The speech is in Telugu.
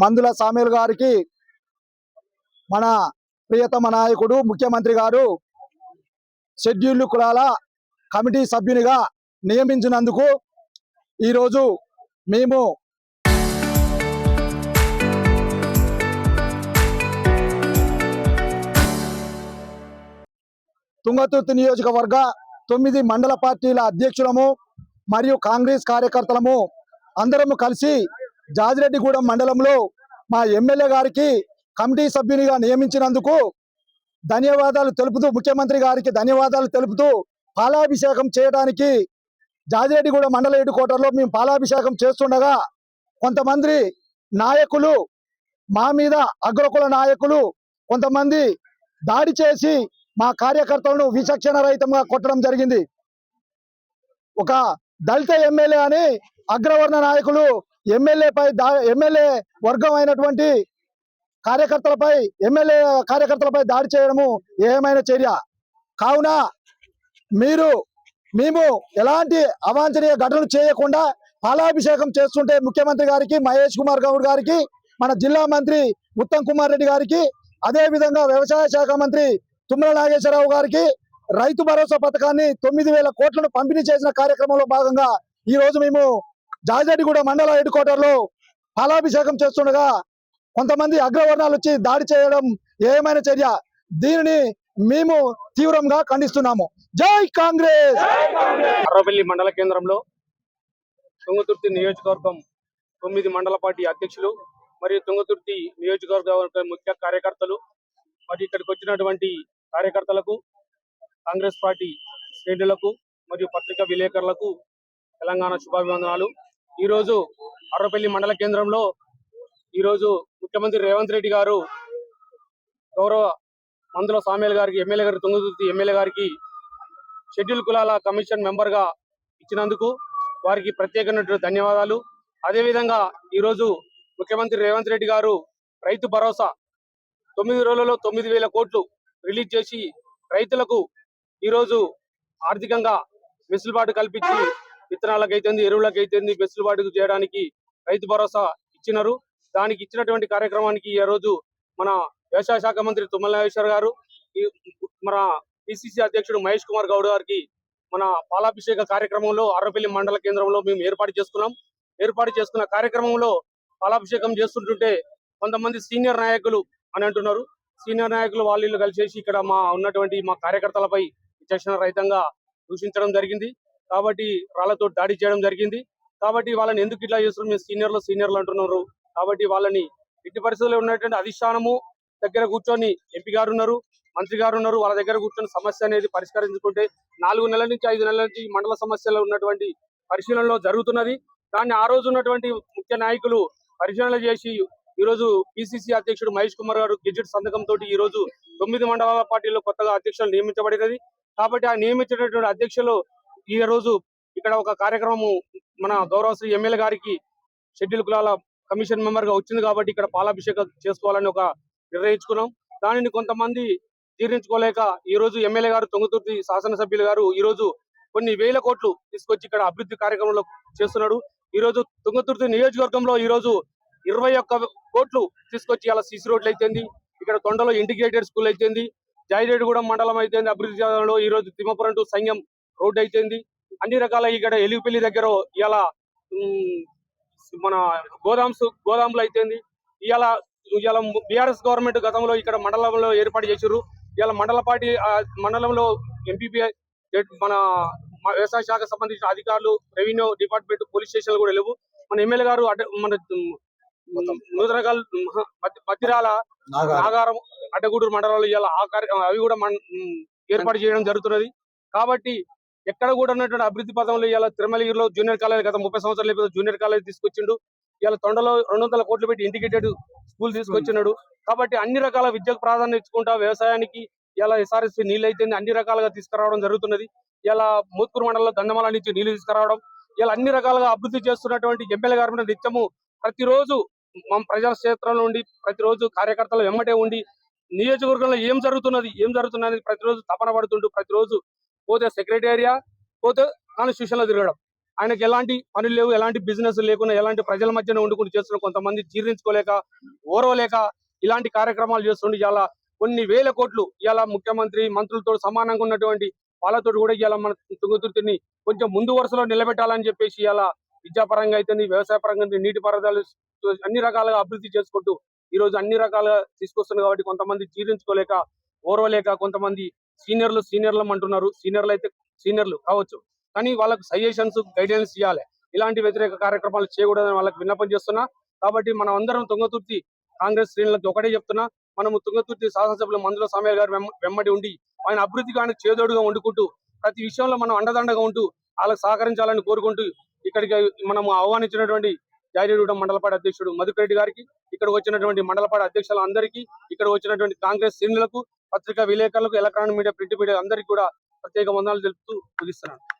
మందుల సామేల్ గారికి మన ప్రియతమ నాయకుడు ముఖ్యమంత్రి గారు షెడ్యూల్డ్ కులాల కమిటీ సభ్యునిగా నియమించినందుకు ఈరోజు మేము తుంగతుర్తి నియోజకవర్గ 9 మండల పార్టీల అధ్యక్షులము మరియు కాంగ్రెస్ కార్యకర్తలము అందరము కలిసి జాజిరెడ్డిగూడెం మండలంలో మా ఎమ్మెల్యే గారికి కమిటీ సభ్యునిగా నియమించినందుకు ధన్యవాదాలు తెలుపుతూ ముఖ్యమంత్రి గారికి ధన్యవాదాలు తెలుపుతూ పాలాభిషేకం చేయడానికి జాజిరెడ్డిగూడెం మండల హెడ్ క్వార్టర్లో మేము పాలాభిషేకం చేస్తుండగా కొంతమంది నాయకులు మా మీద అగ్రకుల నాయకులు కొంతమంది దాడి చేసి మా కార్యకర్తలను విచక్షణ రహితంగా కొట్టడం జరిగింది. ఒక దళిత ఎమ్మెల్యే అని అగ్రవర్ణ నాయకులు ఎమ్మెల్యే వర్గం అయినటువంటి ఎమ్మెల్యే కార్యకర్తలపై దాడి చేయడము ఏమైనా చర్య కావున మేము ఎలాంటి అవాంఛనీయ ఘటనలు చేయకుండా పాలాభిషేకం చేస్తుంటే ముఖ్యమంత్రి గారికి, మహేష్ కుమార్ గౌడ్ గారికి, మన జిల్లా మంత్రి ఉత్తమ్ కుమార్ రెడ్డి గారికి, అదే విధంగా వ్యవసాయ శాఖ మంత్రి తుమ్మల నాగేశ్వరరావు గారికి రైతు భరోసా పథకాన్ని 9,000 కోట్లను పంపిణీ చేసిన కార్యక్రమంలో భాగంగా ఈ రోజు మేము జాజిరెడ్డిగూడెం మండల హెడ్ క్వార్టర్లో పాలాభిషేకం చేస్తుండగా కొంతమంది అగ్రవర్ణాలు వచ్చి దాడి చేయడం ఏమైనా చర్య, దీనిని మేము తీవ్రంగా ఖండిస్తున్నాము. జై కాంగ్రెస్. అర్రవెల్లి మండల కేంద్రంలో తుంగతుర్తి నియోజకవర్గం 9 మండల పార్టీ అధ్యక్షులు మరియు తుంగతుర్తి నియోజకవర్గ ముఖ్య కార్యకర్తలు మరియు ఇక్కడికి వచ్చినటువంటి కార్యకర్తలకు, కాంగ్రెస్ పార్టీ శ్రేణులకు మరియు పత్రికా విలేకరులకు తెలంగాణ శుభాభివందనాలు. ఈరోజు అర్రవెల్లి మండల కేంద్రంలో ఈరోజు ముఖ్యమంత్రి రేవంత్ రెడ్డి గారు గౌరవ మందుల సామేల్ గారికి, ఎమ్మెల్యే గారు, తుంగతుర్తి ఎమ్మెల్యే గారికి షెడ్యూల్ కులాల కమిషన్ మెంబర్గా ఇచ్చినందుకు వారికి ప్రత్యేకమైనటువంటి ధన్యవాదాలు. అదేవిధంగా ఈరోజు ముఖ్యమంత్రి రేవంత్ రెడ్డి గారు రైతు భరోసా 9 రోజులలో 9,000 కోట్లు రిలీజ్ చేసి రైతులకు ఈరోజు ఆర్థికంగా వెసులుబాటు కల్పించి విత్తనాలకైతుంది, ఎరువులకైతుంది వెసులుబాటు చేయడానికి రైతు భరోసా ఇచ్చినారు. దానికి ఇచ్చినటువంటి కార్యక్రమానికి ఈ రోజు మన వ్యవసాయ శాఖ మంత్రి తుమ్మల నాగేశ్వర గారు, మన పిసిసి అధ్యక్షుడు మహేష్ కుమార్ గౌడ్ గారికి మన పాలాభిషేక కార్యక్రమంలో అర్రవెల్లి మండల కేంద్రంలో మేము ఏర్పాటు చేసుకున్న కార్యక్రమంలో పాలాభిషేకం చేస్తుంటుంటే కొంతమంది సీనియర్ నాయకులు అని అంటున్నారు. సీనియర్ నాయకులు వాళ్ళు కలిసేసి ఇక్కడ ఉన్నటువంటి మా కార్యకర్తలపై విచక్షణ రహితంగా దూషించడం జరిగింది. కాబట్టి రాళ్లతో దాడి చేయడం జరిగింది. కాబట్టి వాళ్ళని ఎందుకు ఇట్లా చేస్తున్నారు, మేము సీనియర్లు అంటున్నారు. కాబట్టి వాళ్ళని ఎట్టి పరిస్థితుల్లో ఉన్నటువంటి అధిష్టానము దగ్గర కూర్చొని ఎంపీ గారు ఉన్నారు, మంత్రి గారు ఉన్నారు, వాళ్ళ దగ్గర కూర్చొని సమస్య అనేది పరిష్కరించుకుంటే 4 నెలల నుంచి 5 నెలల నుంచి మండల సమస్యలో ఉన్నటువంటి పరిశీలనలో జరుగుతున్నది. దాన్ని ఆ రోజు ఉన్నటువంటి ముఖ్య నాయకులు పరిశీలన చేసి ఈరోజు పిసిసి అధ్యక్షుడు మహేష్ కుమార్ గారు గెజెట్ సంతకంతో ఈ రోజు 9 మండలాల పార్టీలో కొత్తగా అధ్యక్షులు నియమించబడినది. కాబట్టి ఆ నియమించినటువంటి అధ్యక్షులు ఈ రోజు ఇక్కడ ఒక కార్యక్రమం మన గౌరవ ఎమ్మెల్యే గారికి షెడ్యూల్ కులాల కమిషన్ మెంబర్ గా వచ్చింది కాబట్టి ఇక్కడ పాలాభిషేకం చేసుకోవాలని ఒక నిర్ణయించుకున్నాం. దానిని కొంతమంది జీర్ణించుకోలేక ఈ రోజు ఎమ్మెల్యే గారు, తుంగతుర్తి శాసనసభ్యులు గారు ఈ రోజు కొన్ని వేల కోట్లు తీసుకొచ్చి ఇక్కడ అభివృద్ధి కార్యక్రమంలో చేస్తున్నాడు. ఈ రోజు తుంగతుర్తి నియోజకవర్గంలో ఈ రోజు 21 కోట్లు తీసుకొచ్చి ఇలా సిసి రోడ్లు అయితేంది, ఇక్కడ తొండలో ఇంటిగ్రేటెడ్ స్కూల్ అయితేంది, జాజిరెడ్డిగూడెం మండలం అయితేంది, అభివృద్ధి చేయడంలో ఈ రోజు తిమ్మపురం టు సంగం రోడ్డు అయితేంది, అన్ని రకాల ఇక్కడ ఎలిగిపల్లి దగ్గర ఇలా మన గోదాములు అయితేంది. ఇలా బీఆర్ఎస్ గవర్నమెంట్ గతంలో ఇక్కడ మండలంలో ఏర్పాటు చేశారు. ఇలా మండలంలో ఎంపీపీ మన వ్యవసాయ శాఖ సంబంధించిన అధికారులు, రెవెన్యూ డిపార్ట్మెంట్, పోలీస్ స్టేషన్లు కూడా లేవు. మన ఎమ్మెల్యే గారు మన నూతనగల్, మధ్యరాల, నాగారం, అడ్డగూడూరు మండలాలు ఇలా అవి కూడా ఏర్పాటు చేయడం జరుగుతున్నది. కాబట్టి ఎక్కడ కూడా ఉన్నటువంటి అభివృద్ధి పథంలో ఇలా తిరుమలగిరిలో జూనియర్ కాలేజ్ గత 30 సంవత్సరాలు జూనియర్ కాలేజ్ తీసుకొచ్చిండు. ఇలా తొండలో 200 కోట్లు పెట్టి ఇంటిగ్రేటెడ్ స్కూల్ తీసుకొచ్చినాడు. కాబట్టి అన్ని రకాల విద్యకు ప్రాధాన్యత ఇచ్చుకుంటా వ్యవసాయానికి ఇలా ఎస్ఆర్ఎస్పీ నీళ్ళు అయితే అన్ని రకాలుగా తీసుకురావడం జరుగుతున్నది. ఇలా మోత్కూరు మండలంలో దండమాల నుంచి నీళ్లు తీసుకురావడం, ఇలా అన్ని రకాలుగా అభివృద్ధి చేస్తున్నటువంటి ఎమ్మెల్యే గారి మీద నిత్యము ప్రతిరోజు మా ప్రజాక్షేత్రంలో ఉండి ప్రతిరోజు కార్యకర్తలు వెమ్మటే ఉండి నియోజకవర్గంలో ఏం జరుగుతున్నది ప్రతిరోజు తపన పడుతుంటూ ప్రతిరోజు పోతే సెక్రటేరియా, పోతే కాన్స్టిట్యూషన్ లో తిరగడం, ఆయనకి ఎలాంటి పనులు లేవు, ఎలాంటి బిజినెస్ లేకుండా ఎలాంటి ప్రజల మధ్యన వండుకుంటూ చేస్తున్న కొంతమంది జీర్ణించుకోలేక ఓరవలేక ఇలాంటి కార్యక్రమాలు చేస్తుండే ఇవాళ కొన్ని వేల కోట్లు ఇవాళ ముఖ్యమంత్రి మంత్రులతో సమానంగా ఉన్నటువంటి వాళ్ళతో కూడా ఇవాళ మన తుంగతుర్తిని కొంచెం ముందు వరుసలో నిలబెట్టాలని చెప్పేసి ఇవాళ విద్యాపరంగా అయితే వ్యవసాయ పరంగా నీటి పారుదల అన్ని రకాలుగా అభివృద్ధి చేసుకుంటూ ఈ రోజు అన్ని రకాలుగా తీసుకొస్తున్నారు. కాబట్టి కొంతమంది జీర్ణించుకోలేక ఓర్వలేక కొంతమంది సీనియర్లు అంటున్నారు. సీనియర్లు అయితే సీనియర్లు కావచ్చు, కానీ వాళ్ళకు సజెషన్స్ గైడెన్స్ ఇవ్వాలి. ఇలాంటి వ్యతిరేక కార్యక్రమాలు చేయకూడదని వాళ్ళకి విన్నపం చేస్తున్నా. కాబట్టి మనం అందరం తుంగతుర్తి కాంగ్రెస్ శ్రేణులకు ఒకటే చెప్తున్నా, మనము తుంగతుర్తి శాసనసభ్యులు మందుల సామయ్య గారు వెంబడి ఉండి ఆయన అభివృద్ధి కానీ చేదోడుగా వండుకుంటూ ప్రతి విషయంలో మనం అండదండగా ఉంటూ వాళ్ళకి సహకరించాలని కోరుకుంటూ ఇక్కడికి మనం ఆహ్వానించినటువంటి జాయిరెడ్డి మండలపాటి అధ్యక్షుడు మధుకరెడ్డి గారికి, ఇక్కడ వచ్చినటువంటి మండలపాటి అధ్యక్షులందరికీ, ఇక్కడ వచ్చినటువంటి కాంగ్రెస్ శ్రేణులకు, పత్రికా విలేకరులకు, ఎలక్ట్రానిక్ మీడియా, ప్రింట్ మీడియా అందరికీ కూడా ప్రత్యేక వందనాలు తెలుపుతూ ముగిస్తున్నాను.